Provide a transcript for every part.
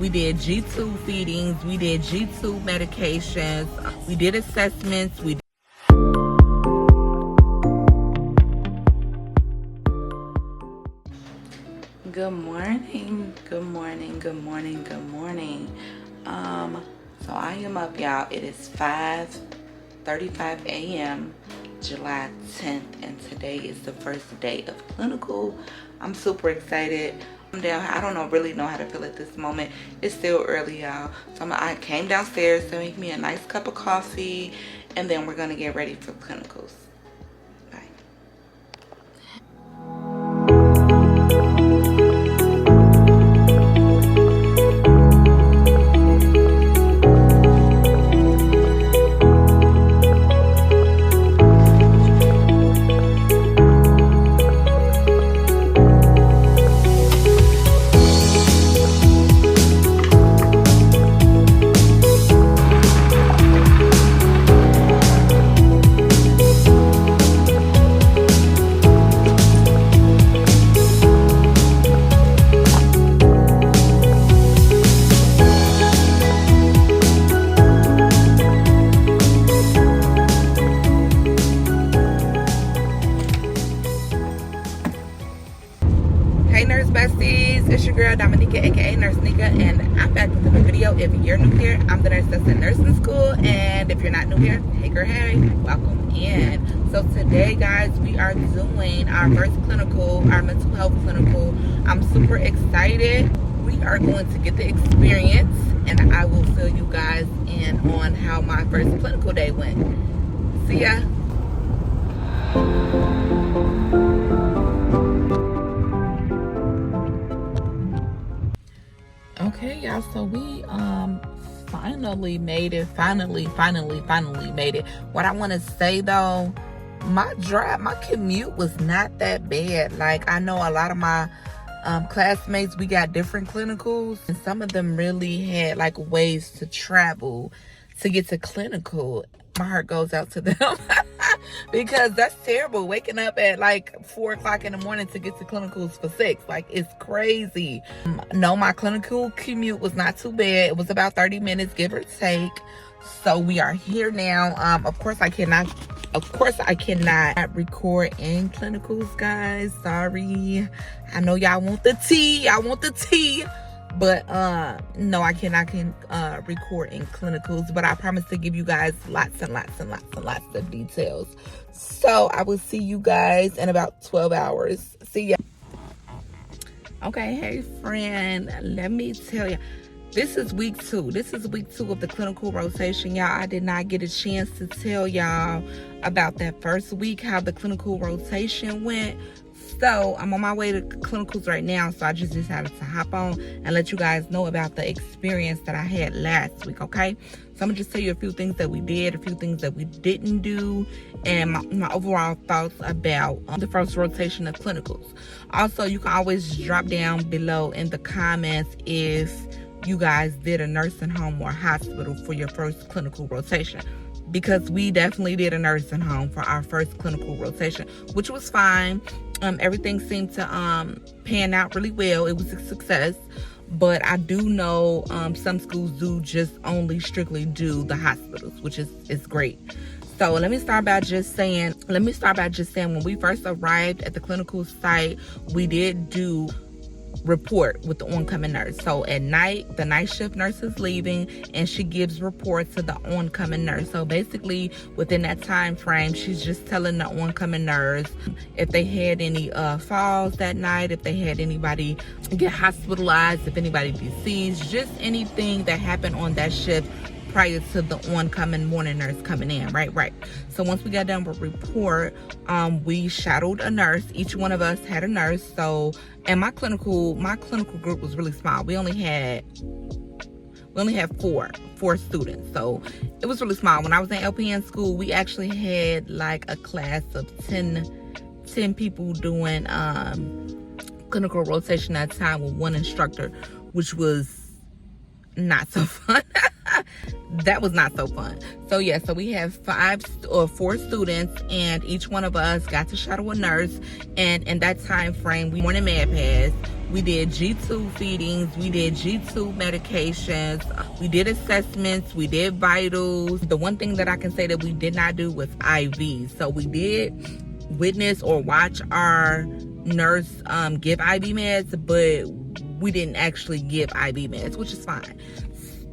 We did G2 feedings, we did G2 medications, we did assessments, Good morning, good morning, good morning, good morning. So I am up, y'all. It is 5:35 a.m. July 10th, and today is the first day of clinical. I'm super excited. I'm down. I don't really know how to feel at this moment. It's still early, y'all. So I came downstairs to make me a nice cup of coffee, and then we're gonna get ready for clinicals. Bye. Hey Nurse Besties, it's your girl Dominica, aka Nurse Nika, and I'm back with a new video. If you're new here, I'm the nurse that's in nursing school, and if you're not new here, hey girl, hey, welcome in. So today, guys, we are doing our first clinical, our mental health clinical. I'm super excited. We are going to get the experience, and I will fill you guys in on how my first clinical day went. See ya. Okay, y'all, so we finally made it. Finally made it. What I want to say though, my commute was not that bad. Like, I know a lot of my classmates, we got different clinicals, and some of them really had like ways to travel to get to clinical. My heart goes out to them because that's terrible, waking up at like 4 o'clock in the morning to get to clinicals for 6. Like, it's crazy. No, my clinical commute was not too bad. It was about 30 minutes, give or take. So we are here now. Of course I cannot record in clinicals, guys. Sorry. I know y'all want the tea. But no, I cannot record in clinicals, but I promise to give you guys lots and lots of details. So I will see you guys in about 12 hours. See ya. Okay, hey friend, let me tell you, this is week 2. This is week 2 of the clinical rotation, y'all. I did not get a chance to tell y'all about that first week, how the clinical rotation went. So I'm on my way to clinicals right now, so I just decided to hop on and let you guys know about the experience that I had last week, okay? So I'm gonna just tell you a few things that we did, a few things that we didn't do, and my overall thoughts about the first rotation of clinicals. Also, you can always drop down below in the comments if you guys did a nursing home or hospital for your first clinical rotation, because we definitely did a nursing home for our first clinical rotation, which was fine. Everything seemed to pan out really well. It was a success. But I do know some schools do just only strictly do the hospitals, which is great. So let me start by just saying when we first arrived at the clinical site, we did do report with the oncoming nurse. So at night, the night shift nurse is leaving, and she gives reports to the oncoming nurse. So basically, within that time frame, she's just telling the oncoming nurse if they had any falls that night, if they had anybody get hospitalized, if anybody deceased, just anything that happened on that shift prior to the oncoming morning nurse coming in. Right. So once we got done with report, we shadowed a nurse. Each one of us had a nurse. So, and my clinical group was really small. We only had four students, so it was really small. When I was in LPN school, we actually had like a class of 10 people doing clinical rotation at a time with one instructor, which was not so fun. that was not so fun. So yeah, so we have 4 students, and each one of us got to shadow a nurse. And in that time frame, we morning med pass, we did G2 feedings, we did G2 medications, we did assessments, we did vitals. The one thing that I can say that we did not do was IV. So we did witness or watch our nurse give IV meds, but we didn't actually give IV meds, which is fine.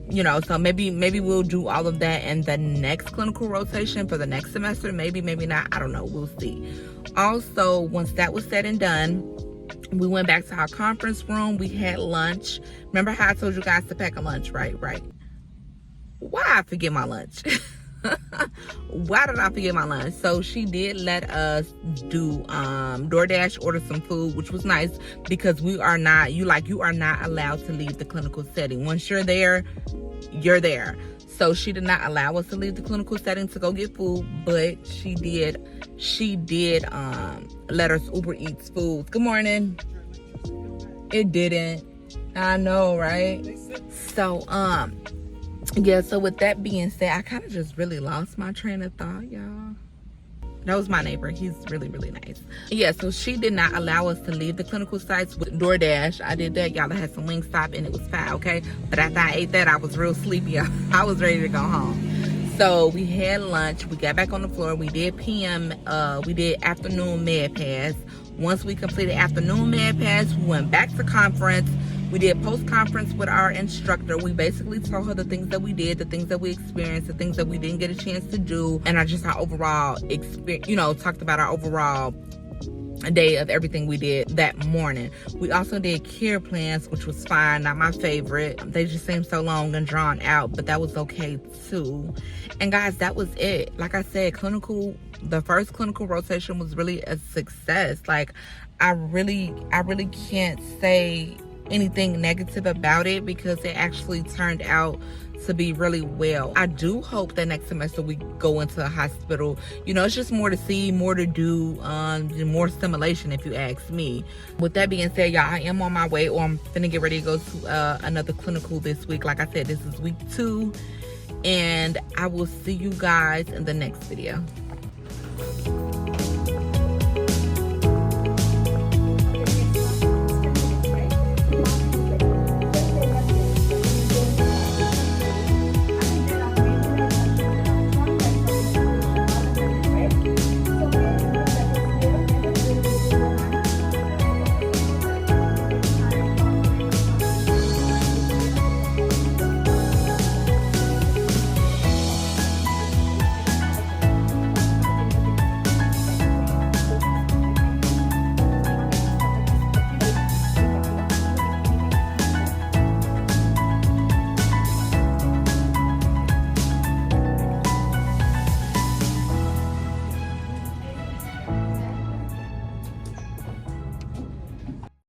You know, so maybe we'll do all of that in the next clinical rotation for the next semester. Maybe not. I don't know. We'll see. Also, once that was said and done, we went back to our conference room. We had lunch. Remember how I told you guys to pack a lunch, right? Why I forget my lunch? Why did I forget my lunch? So she did let us do DoorDash, order some food, which was nice, because you are not allowed to leave the clinical setting. Once you're there, you're there. So she did not allow us to leave the clinical setting to go get food, but she did let us Uber Eats food. Good morning. It didn't. I know, right? So yeah, so with that being said, I kind of just really lost my train of thought, y'all. That was my neighbor. He's really, really nice. Yeah, so she did not allow us to leave the clinical sites with DoorDash. I did that, y'all. I had some Wingstop and it was fine, okay? But after I ate that, I was real sleepy. I was ready to go home. So we had lunch. We got back on the floor. We did we did afternoon med pass. Once we completed afternoon med pass, we went back to conference. We did post-conference with our instructor. We basically told her the things that we did, the things that we experienced, the things that we didn't get a chance to do, and our overall experience, talked about our overall day of everything we did that morning. We also did care plans, which was fine, not my favorite. They just seemed so long and drawn out, but that was okay too. And guys, that was it. Like I said, the first clinical rotation was really a success. Like, I really can't say anything negative about it, because it actually turned out to be really well. I do hope that next semester we go into a hospital. It's just more to see, more to do, more stimulation, if you ask me. With that being said, y'all, I am on my way, or I'm finna get ready to go to another clinical this week. Like I said, this is week 2, and I will see you guys in the next video.